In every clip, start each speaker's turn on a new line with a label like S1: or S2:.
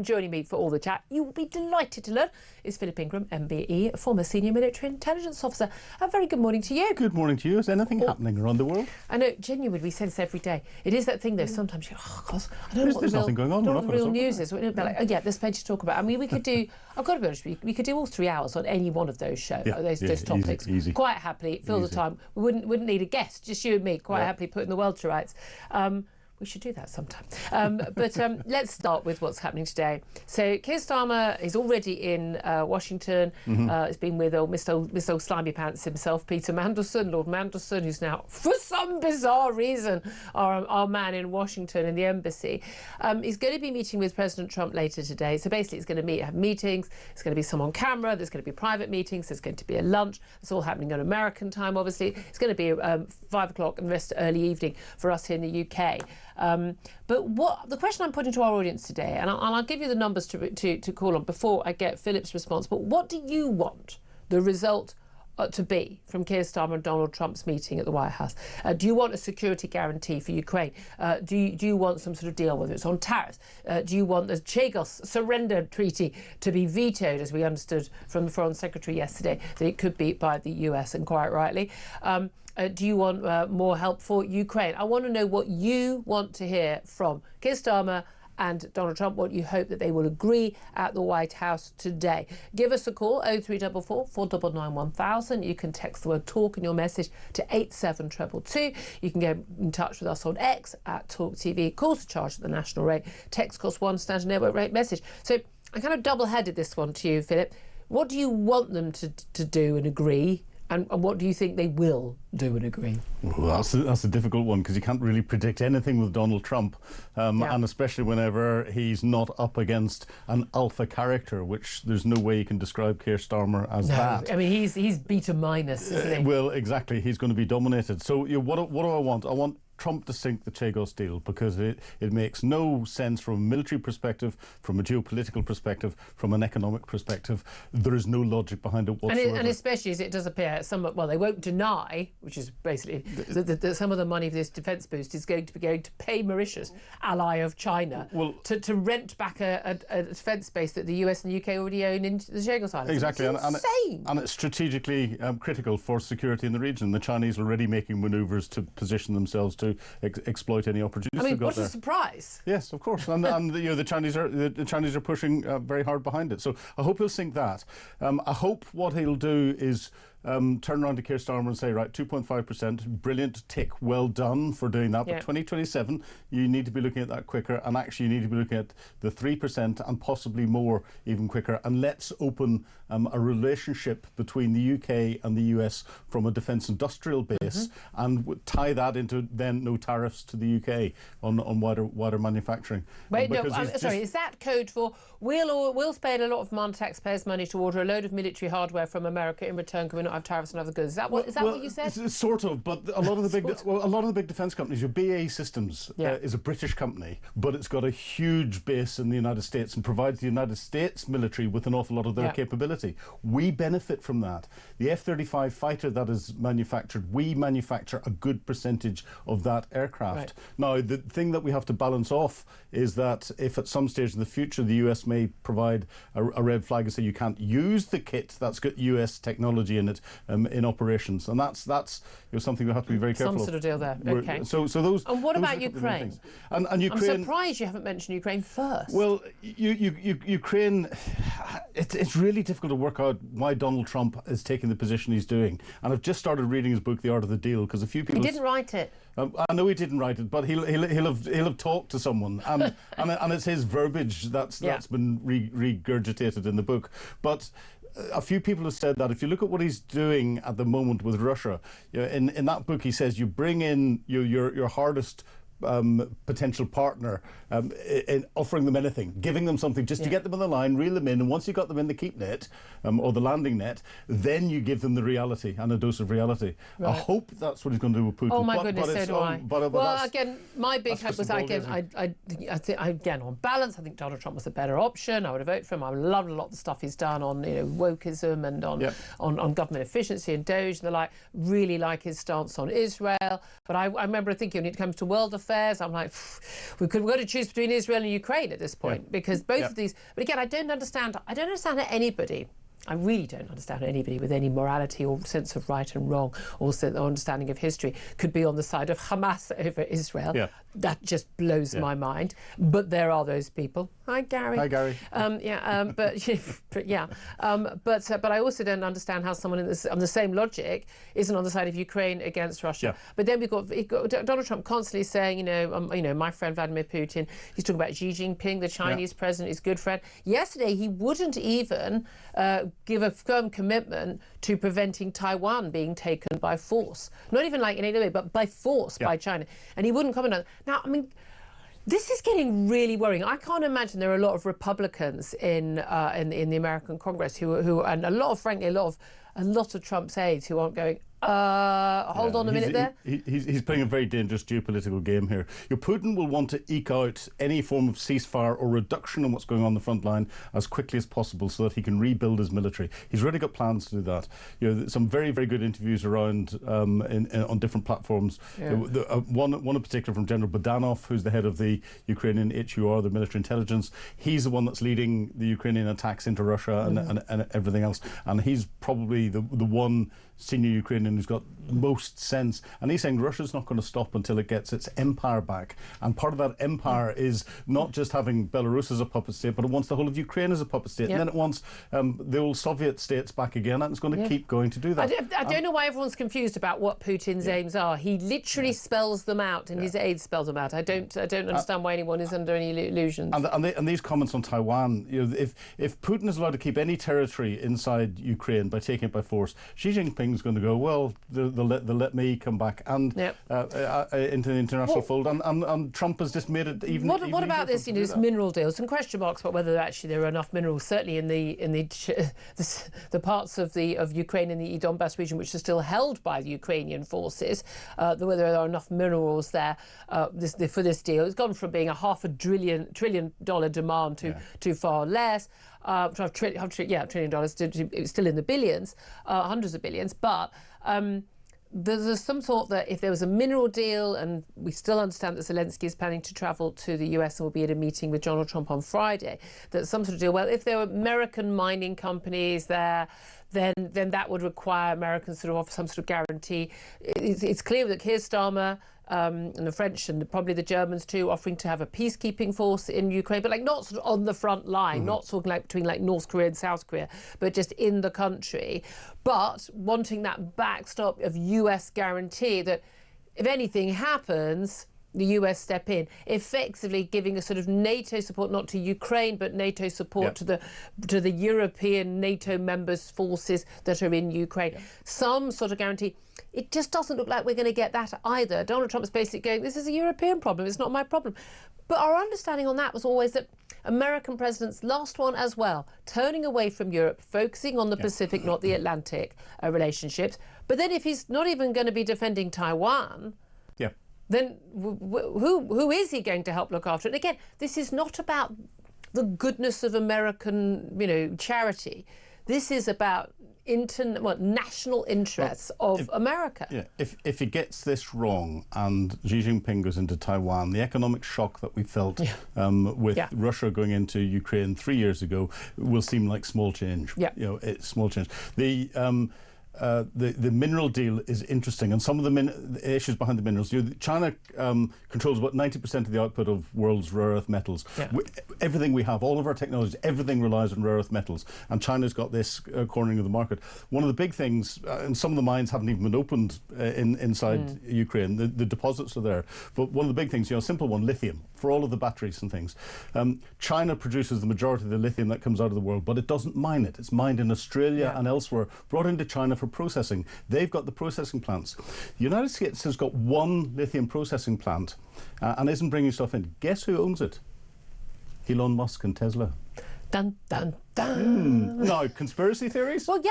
S1: Joining me for all the chat, you will be delighted to learn, is Philip Ingram, MBE, a former senior military intelligence officer. A very good morning to you.
S2: Good morning to you. Is anything happening around the world?
S1: I know, genuinely, we say this every day. It is that thing, though, sometimes you go, oh, God, I don't know what
S2: There's nothing going on.
S1: I don't know what the real news is. We'll be like, oh, yeah, there's plenty to talk about. I mean, we could do, I've got to be honest with you, we could do all 3 hours on any one of those shows, those topics.
S2: Easy.
S1: Quite happily, fill the time. We wouldn't need a guest, just you and me, quite happily putting the world to rights. We should do that sometime. But let's start with what's happening today. So Keir Starmer is already in Washington. He's been with Mr. Slimy Pants himself, Peter Mandelson, Lord Mandelson, who's now, for some bizarre reason, our man in Washington in the embassy. He's going to be meeting with President Trump later today. So basically, he's going to have meetings. There's going to be some on camera. There's going to be private meetings. There's going to be a lunch. It's all happening on American time, obviously. It's going to be 5 o'clock and the rest early evening for us here in the UK. But what the question I'm putting to our audience today, and I'll give you the numbers to call on before I get Philip's response, but what do you want the result to be from Keir Starmer and Donald Trump's meeting at the White House? Do you want a security guarantee for Ukraine? Do you want some sort of deal, whether it's on tariffs? Do you want the Chagos surrender treaty to be vetoed, as we understood from the Foreign Secretary yesterday, that it could be by the US, and quite rightly? Do you want more help for Ukraine? I want to know what you want to hear from Keir Starmer and Donald Trump, what you hope that they will agree at the White House today. Give us a call, 0344 499 1000. You can text the word talk in your message to 87222. You can get in touch with us on X at TalkTV. Calls are charged at the national rate. Text costs one, standard network rate message. So I kind of double-headed this one to you, Philip. What do you want them to do and agree? And what do you think they will do and agree?
S2: Well, that's a difficult one, because you can't really predict anything with Donald Trump, and especially whenever he's not up against an alpha character, which there's no way you can describe Keir Starmer as that.
S1: I mean, he's beta minus, isn't he?
S2: Well, exactly. He's going to be dominated. So what do I want? I want Trump to sink the Chagos deal, because it makes no sense from a military perspective, from a geopolitical perspective, from an economic perspective. There is no logic behind it whatsoever.
S1: And especially as it does appear, they won't deny, which is basically that some of the money for this defence boost is going to be going to pay Mauritius, ally of China, to rent back a defence base that the US and the UK already own in the Chagos Islands.
S2: Exactly,
S1: insane.
S2: And it's strategically critical for security in the region. The Chinese are already making manoeuvres to position themselves to exploit any opportunities.
S1: I mean, what a surprise!
S2: Yes, of course, and the Chinese are pushing very hard behind it. So I hope he'll sink that. I hope what he'll do is turn around to Keir Starmer and say, right, 2.5%, brilliant, tick, well done for doing that. But 2027, you need to be looking at that quicker, and actually you need to be looking at the 3% and possibly more even quicker. And let's open a relationship between the UK and the US from a defence industrial base, and tie that into then no tariffs to the UK on wider manufacturing.
S1: Wait, no, sorry, is that code for we'll spend a lot of taxpayers' money to order a load of military hardware from America, in return can we not have tariffs and other goods? Is that what you said?
S2: Sort of, but a lot of the big defence companies, your BAE Systems is a British company, but it's got a huge base in the United States and provides the United States military with an awful lot of their capability. We benefit from that. The F-35 fighter that is manufactured, we manufacture a good percentage of that aircraft. Right. Now, the thing that we have to balance off is that if at some stage in the future the US may provide a red flag and say you can't use the kit that's got US technology in it in operations, and that's something we have to be very careful
S1: of. Some sort of deal there. Okay.
S2: So those.
S1: And what about Ukraine?
S2: And Ukraine.
S1: I'm surprised you haven't mentioned Ukraine first.
S2: Well, Ukraine. It's really difficult to work out why Donald Trump is taking the position he's doing. And I've just started reading his book, The Art of the Deal, because a few people.
S1: He didn't write it.
S2: I know he didn't write it, but he'll have talked to someone, and it's his verbiage that's been regurgitated in the book. But a few people have said that if you look at what he's doing at the moment with Russia, in that book he says you bring in your hardest potential partner, in offering them anything, giving them something just to get them on the line, reel them in, and once you got them in the keep net or the landing net, then you give them the reality and a dose of reality. Right. I hope that's what he's going to do with Putin.
S1: Oh my goodness, so do I. Well, again, my big hope was I think on balance, I think Donald Trump was a better option. I would have voted for him. I loved a lot of the stuff he's done on wokeism and on government efficiency and Doge and the like. Really like his stance on Israel. But I remember thinking when it comes to world affairs, affairs. I'm like, we've got to choose between Israel and Ukraine at this point because both of these. But again, I don't understand how anybody. I really don't understand how anybody with any morality or sense of right and wrong or understanding of history could be on the side of Hamas over Israel.
S2: Yeah.
S1: That just blows my mind. But there are those people. Hi, Gary.
S2: Hi, Gary.
S1: But I also don't understand how someone on the same logic isn't on the side of Ukraine against Russia.
S2: Yeah.
S1: But then we've got Donald Trump constantly saying, my friend Vladimir Putin. He's talking about Xi Jinping, the Chinese president, his good friend. Yesterday, he wouldn't even give a firm commitment to preventing Taiwan being taken by force. Not even like in any way, but by force by China. And he wouldn't comment on it. Now, I mean, this is getting really worrying. I can't imagine there are a lot of Republicans in the American Congress who and a lot of Trump's aides who aren't going, hold on a minute there.
S2: He's playing a very dangerous geopolitical game here. Putin will want to eke out any form of ceasefire or reduction in what's going on the front line as quickly as possible so that he can rebuild his military. He's already got plans to do that. Some very, very good interviews around on different platforms.
S1: Yeah.
S2: One in particular from General Budanov, who's the head of the Ukrainian HUR, the military intelligence. He's the one that's leading the Ukrainian attacks into Russia and everything else. And he's probably the one senior Ukrainian who's got most sense, and he's saying Russia's not going to stop until it gets its empire back, and part of that empire is not just having Belarus as a puppet state, but it wants the whole of Ukraine as a puppet state, and then it wants the old Soviet states back again, and it's going to keep going to do that.
S1: I don't know why everyone's confused about what Putin's aims are. He literally spells them out, and his aides spell them out. I don't understand why anyone is under any illusions.
S2: And these comments on Taiwan, if Putin is allowed to keep any territory inside Ukraine by taking it by force, Xi Jinping's going to go, well, they'll let me come back and into the international fold, and Trump has just made it even.
S1: What about this? This mineral deal? Some question marks about whether actually there are enough minerals. Certainly in the parts of Ukraine in the Donbass region which are still held by the Ukrainian forces, whether there are enough minerals there for this deal. It's gone from being a $500 billion demand to far less. $1 trillion. It's still in the billions, hundreds of billions, but. There's some thought that if there was a mineral deal, and we still understand that Zelensky is planning to travel to the US and will be at a meeting with Donald Trump on Friday, that some sort of deal, well, if there were American mining companies there, then that would require Americans to offer some sort of guarantee. It's clear that Keir Starmer and the French and probably the Germans too, offering to have a peacekeeping force in Ukraine, but not sort of on the front line, not sort of between North Korea and South Korea, but just in the country. But wanting that backstop of US guarantee that if anything happens, the US step in, effectively giving a sort of NATO support, not to Ukraine, but NATO support to the European NATO members' forces that are in Ukraine. Some sort of guarantee. It just doesn't look like we're going to get that either. Donald Trump's basically going, this is a European problem, it's not my problem. But our understanding on that was always that American presidents, last one as well, turning away from Europe, focusing on the Pacific, not the Atlantic relationships. But then if he's not even going to be defending Taiwan, then who is he going to help look after? And again, this is not about the goodness of American, charity. This is about national interests of America.
S2: Yeah, if he gets this wrong and Xi Jinping goes into Taiwan, the economic shock that we felt with Russia going into Ukraine 3 years ago will seem like small change. It's small change. The mineral deal is interesting, and some of the issues behind the minerals. China controls about 90% of the output of world's rare earth metals. Everything we have, all of our technologies, everything relies on rare earth metals, and China's got this cornering of the market. One of the big things, and some of the mines haven't even been opened inside Ukraine. The deposits are there, but one of the big things, a simple one, lithium for all of the batteries and things. China produces the majority of the lithium that comes out of the world, but it doesn't mine it. It's mined in Australia and elsewhere, brought into China for processing. They've got the processing plants. The United States has got one lithium processing plant and isn't bringing stuff in. Guess who owns it? Elon Musk and Tesla.
S1: Dun, dun, dun.
S2: No, conspiracy theories?
S1: Well,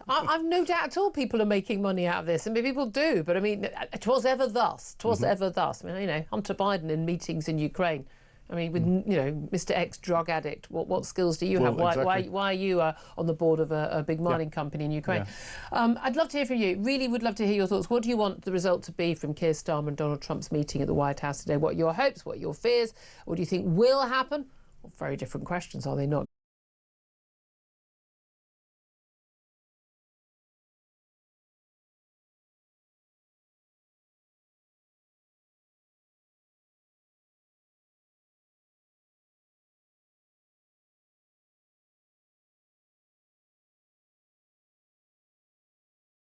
S1: I've no doubt at all people are making money out of this. I mean, people do, but I mean, 'twas ever thus. 'Twas ever thus. I mean, Hunter Biden in meetings in Ukraine. I mean, with Mr. X drug addict, what skills do you have?
S2: Exactly.
S1: Why are you on the board of a big mining company in Ukraine? I'd love to hear from you. Really would love to hear your thoughts. What do you want the result to be from Keir Starmer and Donald Trump's meeting at the White House today? What are your hopes? What are your fears? What do you think will happen? Well, very different questions, are they not?